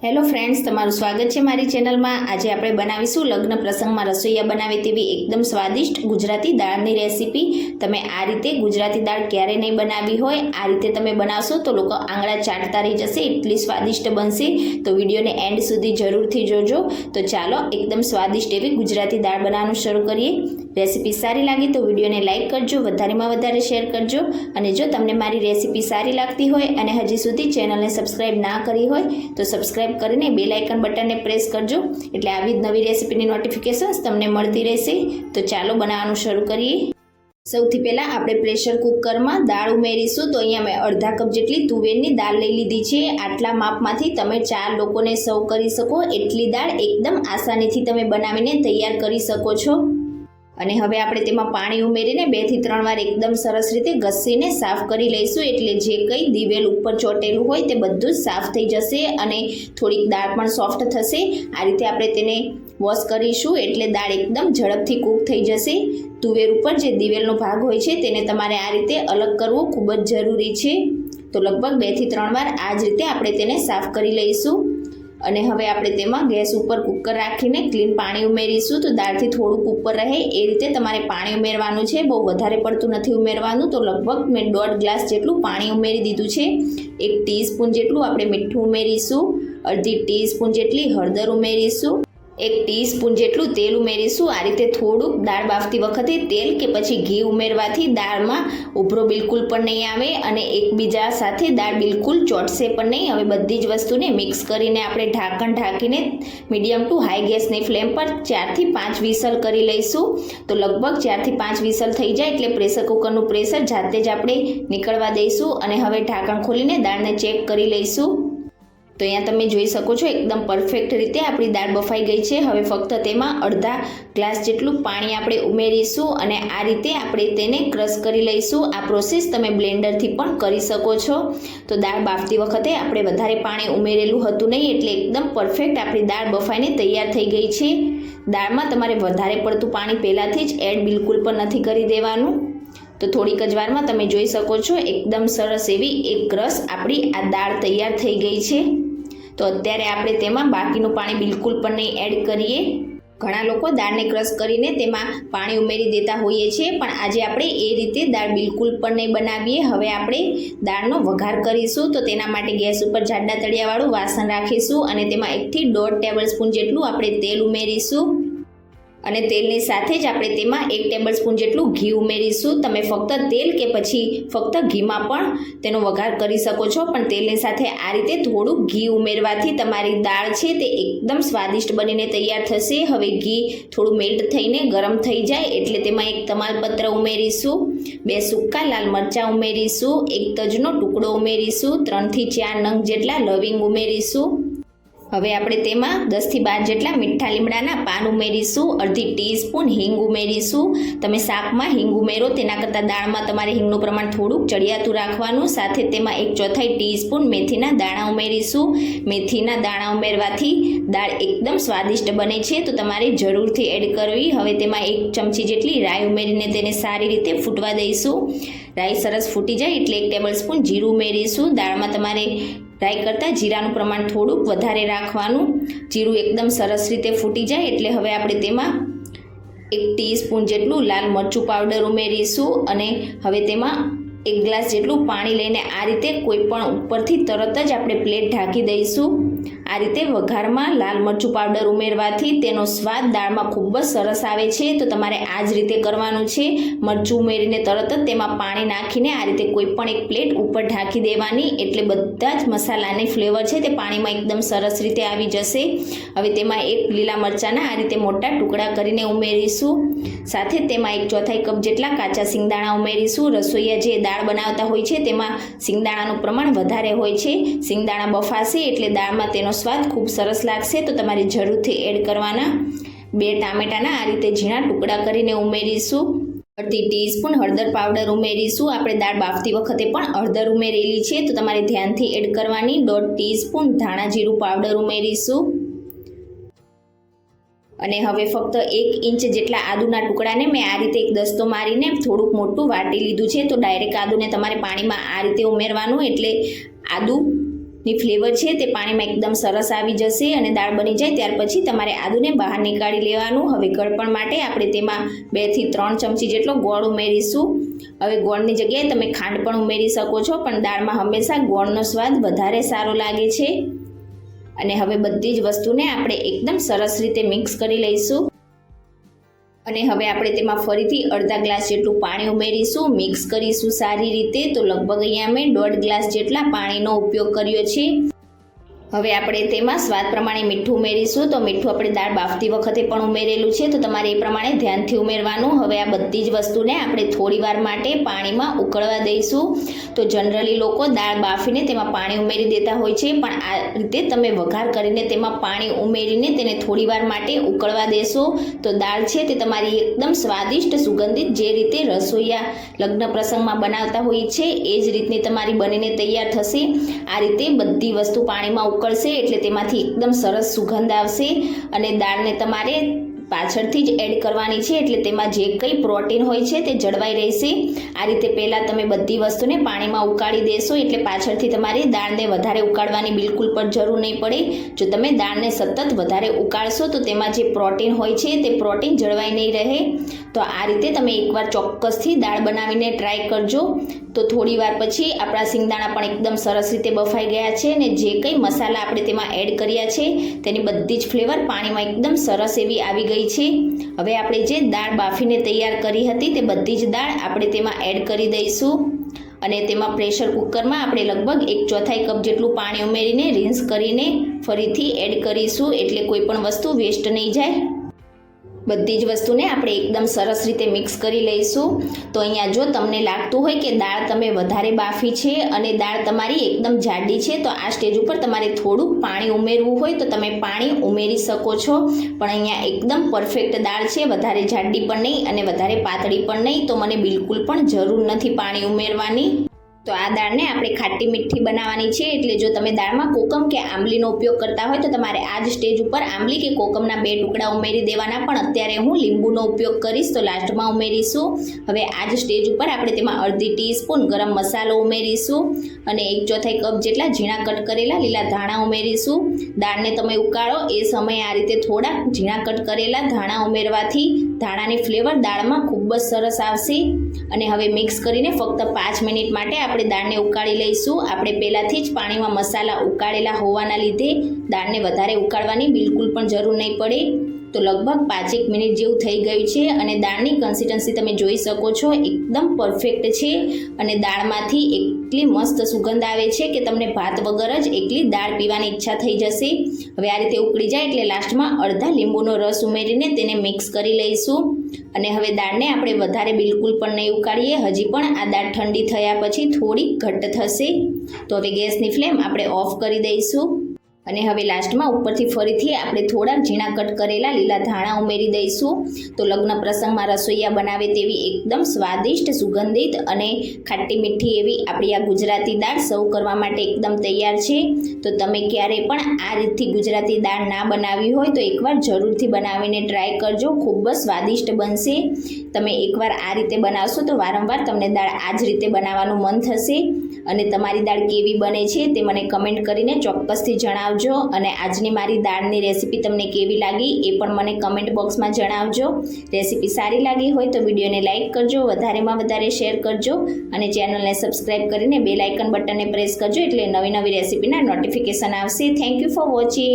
Hello friends, તમારું સ્વાગત છે મારી ચેનલમાં। આજે આપણે બનાવીશું લગ્ન પ્રસંગમાં રસોઈયા બનાવે તેવી એકદમ સ્વાદિષ્ટ ગુજરાતી દાળની રેસીપી। તમે આ રીતે ગુજરાતી દાળ ક્યારે નહીં બનાવી હોય, આ રીતે તમે બનાવશો તો લોકો આંગળા ચાટતા રહી જશે, એટલી સ્વાદિષ્ટ બનશે। તો વિડીયોને એન્ડ સુધી જરૂરથી જોજો। તો ચાલો એકદમ સ્વાદિષ્ટ એવી ગુજરાતી દાળ બનાવવાનું શરૂ કરીએ। રેસીપી સારી લાગી તો વિડીયોને લાઇક કરજો, વધારેમાં વધારે શેર કરજો। અને જો તમને મારી રેસીપી સારી લાગતી હોય અને હજી સુધી ચેનલને સબસ્ક્રાઈબ ના કરી હોય તો સબસ્ક્રાઈબ કરીને બેલ આઇકન બટનને પ્રેસ કરજો, એટલે આવી જ નવી રેસીપીની નોટિફિકેશન્સ તમને મળતી રહેશે। તો ચાલો બનાવવાનું શરૂ કરીએ। સૌથી પહેલાં આપણે પ્રેશર કુકરમાં દાળ ઉમેરીશું। તો અહીંયા મેં અડધા કપ જેટલી તુવેરની દાળ લઈ લીધી છે। આટલા માપમાંથી તમે 4 લોકોને સર્વ કરી શકો એટલી દાળ એકદમ આસાનીથી તમે બનાવીને તૈયાર કરી શકો છો। અને હવે આપણે તેમાં પાણી ઉમેરીને 2 થી 3 વાર એકદમ સરસ રીતે ઘસીને સાફ કરી લઈશું, એટલે જે કંઈ દિવેલ ઉપર ચોટેલું હોય તે બધું જ સાફ થઈ જશે અને થોડીક દાળ પણ સોફ્ટ થશે। આ રીતે આપણે તેને વોશ કરીશું એટલે દાળ એકદમ ઝડપથી કૂક થઈ જશે। તુવેર ઉપર જે દિવેલનો ભાગ હોય છે તેને તમારે આ રીતે અલગ કરવો ખૂબ જ જરૂરી છે। તો લગભગ 2 થી 3 વાર આ જ રીતે આપણે તેને સાફ કરી લઈશું। અને હવે આપણે તેમાં ગેસ ઉપર કુકર રાખીને ક્લીન પાણી ઉમેરીશું। તો દાળથી થોડુંક ઉપર રહે એ રીતે તમારે પાણી ઉમેરવાનું છે, બહુ વધારે પડતું નથી ઉમેરવાનું। તો લગભગ મેં 1.5 ગ્લાસ જેટલું પાણી ઉમેરી દીધું છે। 1 ટીસ્પૂન જેટલું આપણે મીઠું ઉમેરીશું, અડધી ટીસ્પૂન જેટલી હળદર ઉમેરીશું, 1 ટીસ્પૂન જેટલું તેલ ઉમેરીશું। આ રીતે થોડુંક દાળ બાફતી વખતે તેલ કે પછી ઘી ઉમેરવાથી દાળમાં ઉભરો બિલકુલ પણ નહીં આવે અને એકબીજા સાથે દાળ બિલકુલ ચોટશે પણ નહીં। હવે બધી જ વસ્તુને મિક્સ કરીને આપણે ઢાંકણ ઢાંકીને મીડિયમ ટુ હાઈ ગેસની ફ્લેમ પર 4 થી 5 વિસલ કરી લઈશું। તો લગભગ 4 થી 5 વિસલ થઈ જાય એટલે પ્રેશર કુકરનું પ્રેશર જાતે જ આપણે નીકળવા દઈશું। અને હવે ઢાંકણ ખોલીને દાળને ચેક કરી લઈશું। તો અહીંયા તમે જોઈ શકો છો એકદમ પરફેક્ટ રીતે આપણી દાળ બફાઈ ગઈ છે। હવે ફક્ત તેમાં અડધા ગ્લાસ જેટલું પાણી આપણે ઉમેરીશું અને આ રીતે આપણે તેને ક્રશ કરી લઈશું। આ પ્રોસેસ તમે બ્લેન્ડરથી પણ કરી શકો છો। તો દાળ બાફતી વખતે આપણે વધારે પાણી ઉમેરેલું હતું નહીં, એટલે એકદમ પરફેક્ટ આપણી દાળ બફાઈને તૈયાર થઈ ગઈ છે। દાળમાં તમારે વધારે પડતું પાણી પહેલાંથી જ એડ બિલકુલ પણ નથી કરી દેવાનું। તો થોડીક જ વારમાં તમે જોઈ શકો છો એકદમ સરસ એવી એક રસ આપણી આ દાળ તૈયાર થઈ ગઈ છે। તો અત્યારે આપણે તેમાં બાકીનું પાણી બિલકુલ પણ નહીં એડ કરીએ। ઘણા લોકો દાળને ક્રશ કરીને તેમાં પાણી ઉમેરી દેતા હોઈએ છીએ, પણ આજે આપણે એ રીતે દાળ બિલકુલ પણ નહીં બનાવીએ। હવે આપણે દાળનો વઘાર કરીશું। તો તેના માટે ગેસ ઉપર જાડા તળિયાવાળું વાસણ રાખીશું અને તેમાં 1 થી 1.5 ટેબલસ્પૂન જેટલું આપણે તેલ ઉમેરીશું। અને તેલની સાથે જ આપણે તેમાં 1 ટેબલસ્પૂન જેટલું ઘી ઉમેરીશું। તમે ફક્ત તેલ કે પછી ફક્ત ઘીમાં પણ તેનો વઘાર કરી શકો છો, પણ તેલની સાથે આ રીતે થોડું ઘી ઉમેરવાથી તમારી દાળ છે તે એકદમ સ્વાદિષ્ટ બનીને તૈયાર થશે। હવે ઘી થોડું મેલ્ટ થઈને ગરમ થઈ જાય એટલે તેમાં 1 તમાલપત્ર ઉમેરીશું, 2 સૂકા લાલ મરચાં ઉમેરીશું, 1 તજનો ટુકડો ઉમેરીશું, 3 થી 4 નંગ જેટલા લવિંગ ઉમેરીશું। હવે આપણે તેમાં 10 થી 12 જેટલા મીઠા લીમડાના પાન ઉમેરીશું, અડધી ટીસ્પૂન હિંગ ઉમેરીશું। તમે શાકમાં હિંગ ઉમેરો તેના કરતાં દાળમાં તમારે હિંગનું પ્રમાણ થોડુંક ચડિયાતું રાખવાનું। સાથે તેમાં 1/4 ટીસ્પૂન મેથીના દાણા ઉમેરીશું। મેથીના દાણા ઉમેરવાથી દાળ એકદમ સ્વાદિષ્ટ બને છે, તો તમારે જરૂરથી એડ કરવી। હવે તેમાં 1 ચમચી જેટલી રાઈ ઉમેરીને તેને સારી રીતે ફૂટવા દઈશું। રાઈ સરસ ફૂટી જાય એટલે 1 ટેબલસ્પૂન જીરું ઉમેરીશું। દાળમાં તમારે રાઈ કરતાં જીરાનું પ્રમાણ થોડુંક વધારે રાખવાનું। જીરું એકદમ સરસ રીતે ફૂટી જાય એટલે હવે આપણે તેમાં 1 ટીસ્પૂન જેટલું લાલ મરચું પાવડર ઉમેરીશું અને હવે તેમાં 1 ગ્લાસ જેટલું પાણી લઈને આ રીતે કોઈ પણ ઉપરથી તરત જ આપણે પ્લેટ ઢાંકી દઈશું। આ રીતે વઘારમાં લાલ મરચું પાવડર ઉમેરવાથી તેનો સ્વાદ દાળમાં ખૂબ જ સરસ આવે છે। તો તમારે આ જ રીતે કરવાનું છે। મરચું ઉમેરીને તરત જ તેમાં પાણી નાખીને આ રીતે કોઈ પણ એક પ્લેટ ઉપર ઢાંકી દેવાની, એટલે બધા જ મસાલાની ફ્લેવર છે તે પાણીમાં એકદમ સરસ રીતે આવી જશે। હવે તેમાં 1 લીલા મરચાંના આ રીતે મોટા ટુકડા કરીને ઉમેરીશું। સાથે તેમાં 1/4 કપ જેટલા કાચા સિંગદાણા ઉમેરીશું। રસોઈયા જે દાળ બનાવતા હોય છે તેમાં સિંગદાણાનું પ્રમાણ વધારે હોય છે। સિંગદાણા બફાશે એટલે દાળમાં તેનો સ્વાદ ખૂબ સરસ લાગશે, તો તમારે જરૂરથી એડ કરવાના। 2 ટામેટાના આ રીતે ઝીણા ટુકડા કરીને ઉમેરીશું। અડધી ટીસ્પૂન હળદર પાવડર ઉમેરીશું। આપણે દાળ બાફતી વખતે પણ હળદર ઉમેરેલી છે, તો તમારે ધ્યાનથી એડ કરવાની। 1/2 ટીસ્પૂન ધાણા જીરું પાવડર ઉમેરીશું। અને હવે ફક્ત 1 ઇંચ જેટલા આદુના ટુકડાને મેં આ રીતે એક દસ્તો મારીને થોડુંક મોટું વાટી લીધું છે। તો ડાયરેક્ટ આદુને તમારે પાણીમાં આ રીતે ઉમેરવાનું, એટલે આદુ ની ફ્લેવર છે તે પાણીમાં એકદમ સરસ આવી જશે અને દાળ બની જાય ત્યાર પછી તમારે આદુને બહાર નીકાળી લેવાનું. હવે ગળપણ માટે આપણે તેમાં 2 થી 3 ચમચી જેટલો ગોળ ઉમેરીશું. હવે ગોળની જગ્યાએ તમે ખાંડ પણ ઉમેરી શકો છો, પણ દાળમાં હંમેશા ગોળનો સ્વાદ વધારે સારો લાગે છે. અને હવે બધી જ વસ્તુને આપણે એકદમ સરસ રીતે મિક્સ કરી લઈશું. અને હવે આપણે તેમાં ફરીથી અડધા ગ્લાસ જેટલું પાણી ઉમેરીશું, મિક્સ કરીશું સારી રીતે. તો લગભગ અહીંયા મેં 1.5 ગ્લાસ જેટલા પાણીનો ઉપયોગ કર્યો છે. હવે આપણે તેમાં સ્વાદ પ્રમાણે મીઠું ઉમેરીશું. તો મીઠું આપણે દાળ બાફતી વખતે પણ ઉમેરેલું છે, તો તમારે એ પ્રમાણે ધ્યાનથી ઉમેરવાનું. હવે આ બધી જ વસ્તુને આપણે થોડી વાર માટે પાણીમાં ઉકળવા દઈશું. તો જનરલી લોકો દાળ બાફીને તેમાં પાણી ઉમેરી દેતા હોય છે, પણ આ રીતે તમે વઘાર કરીને તેમાં પાણી ઉમેરીને તેને થોડી વાર માટે ઉકળવા દેશો તો દાળ છે તે તમારી એકદમ સ્વાદિષ્ટ સુગંધિત જે રીતે રસોઈયા લગ્ન પ્રસંગમાં બનાવતા હોય છે એ જ રીતની તમારી બનીને તૈયાર થશે. આ રીતે બધી વસ્તુ પાણીમાં ઉકળશે એટલે તેમાંથી એકદમ સરસ સુગંધ આવશે. અને દાળને તમારે પાછળથી જ એડ કરવાની છે, એટલે તેમાં જે કંઈ પ્રોટીન હોય છે તે જળવાઈ રહેશે. આ રીતે પહેલાં તમે બધી વસ્તુને પાણીમાં ઉકાળી દેશો એટલે પાછળથી તમારે દાળને વધારે ઉકાળવાની બિલકુલ પણ જરૂર નહીં પડે. જો તમે દાળને સતત વધારે ઉકાળશો તો તેમાં જે પ્રોટીન હોય છે તે પ્રોટીન જળવાઈ નહીં રહે. તો આ રીતે તમે એકવાર ચોક્કસથી દાળ બનાવીને ટ્રાય કરજો. તો થોડી વાર પછી આપણા સિંગદાણા પણ એકદમ સરસ રીતે બફાઈ ગયા છે અને જે કંઈ મસાલા આપણે તેમાં એડ કર્યા છે તેની બધી જ ફ્લેવર પાણીમાં એકદમ સરસ એવી આવી ગઈ છે. હવે આપણે જે દાળ બાફીને તૈયાર કરી હતી તે બધી જ દાળ આપણે તેમાં એડ કરી દઈશું. અને તેમાં પ્રેશર કુકરમાં આપણે લગભગ 1/4 કપ જેટલું પાણી ઉમેરીને રિન્સ કરીને ફરીથી એડ કરીશું, એટલે કોઈ પણ વસ્તુ વેસ્ટ નહીં જાય. બધી જ વસ્તુને આપણે એકદમ સરસ રીતે મિક્સ કરી લઈશું. તો અહીંયા જો તમને લાગતું હોય કે દાળ તમે વધારે બાફી છે અને દાળ તમારી એકદમ જાડી છે, તો આ સ્ટેજ ઉપર તમારે થોડુંક પાણી ઉમેરવું હોય તો તમે પાણી ઉમેરી શકો છો. પણ અહીંયા એકદમ પરફેક્ટ દાળ છે, વધારે જાડી પણ નહીં અને વધારે પાતળી પણ નહીં, તો મને બિલકુલ પણ જરૂર નથી પાણી ઉમેરવાની. તો આ દાળને આપણે ખાટી મીઠી બનાવવાની છે, એટલે જો તમે દાળમાં કોકમ કે આંબલીનો ઉપયોગ કરતા હોય તો તમારે આ જ સ્ટેજ ઉપર આંબલી કે કોકમના 2 ટુકડા ઉમેરી દેવાના, પણ અત્યારે હું લીંબુનો ઉપયોગ કરીશ તો લાસ્ટમાં ઉમેરીશું. હવે આ જ સ્ટેજ ઉપર આપણે તેમાં અડધી ટીસ્પૂન ગરમ મસાલો ઉમેરીશું અને 1/4 કપ જેટલા ઝીણા કટ કરેલા લીલા ધાણા ઉમેરીશું. દાળને તમે ઉકાળો એ સમયે આ રીતે થોડા ઝીણા કટ કરેલા ધાણા ઉમેરવાથી ધાણાની ફ્લેવર દાળમાં ખૂબ જ સરસ આવશે. અને હવે મિક્સ કરીને ફક્ત 5 મિનિટ માટે આપણે દાળને ઉકાળી લઈશું. આપણે પહેલાંથી જ પાણીમાં મસાલા ઉકાળેલા હોવાના લીધે દાળને વધારે ઉકાળવાની બિલકુલ પણ જરૂર નહીં પડે. તો લગભગ 5 મિનિટ જેવું થઈ ગયું છે અને દાળની કન્સિસ્ટન્સી તમે જોઈ શકો છો એકદમ પરફેક્ટ છે અને દાળમાંથી એટલી મસ્ત સુગંધ આવે છે કે તમને ભાત વગર જ એકલી દાળ પીવાની ઈચ્છા થઈ જશે. હવે આ રીતે ઉકળી જાય એટલે લાસ્ટમાં અડધા લીંબુનો રસ ઉમેરીને તેને મિક્સ કરી લઈશું. અને હવે દાળને આપણે વધારે બિલકુલ પણ નહીં ઉકાળીએ, હજી પણ આ દાળ ઠંડી થયા પછી થોડી ઘટ્ટ થશે. તો હવે ગેસની ફ્લેમ આપણે ઓફ કરી દઈશું. અને હવે લાસ્ટમાં ઉપરથી ફરીથી આપણે થોડા ઝીણા કટ કરેલા લીલા ધાણા ઉમેરી દઈશું. તો લગ્ન પ્રસંગમાં રસોઈયા બનાવે તેવી એકદમ સ્વાદિષ્ટ સુગંધિત અને ખાટી મીઠી એવી આપણી આ ગુજરાતી દાળ સર્વ કરવા માટે એકદમ તૈયાર છે. તો તમે ક્યારેય પણ આ રીતથી ગુજરાતી દાળ ના બનાવી હોય તો એકવાર જરૂરથી બનાવીને ટ્રાય કરજો, ખૂબ જ સ્વાદિષ્ટ બનશે. તમે એકવાર આ રીતે બનાવશો તો વારંવાર તમને દાળ આ જ રીતે બનાવવાનું મન થશે. અને તમારી દાળ કેવી બને છે તે મને કમેન્ટ કરીને ચોક્કસથી જણાવજો. અને આજની મારી દાળની રેસીપી તમને કેવી લાગી એ પણ મને કમેન્ટ બોક્સમાં જણાવજો. રેસીપી સારી લાગી હોય તો વિડીયોને લાઇક કરજો, વધારેમાં વધારે શેર કરજો અને ચેનલને સબસ્ક્રાઈબ કરીને બેલ આઇકન બટનને પ્રેસ કરજો, એટલે નવી નવી રેસીપીના નોટિફિકેશન આવશે. Thank you for watching.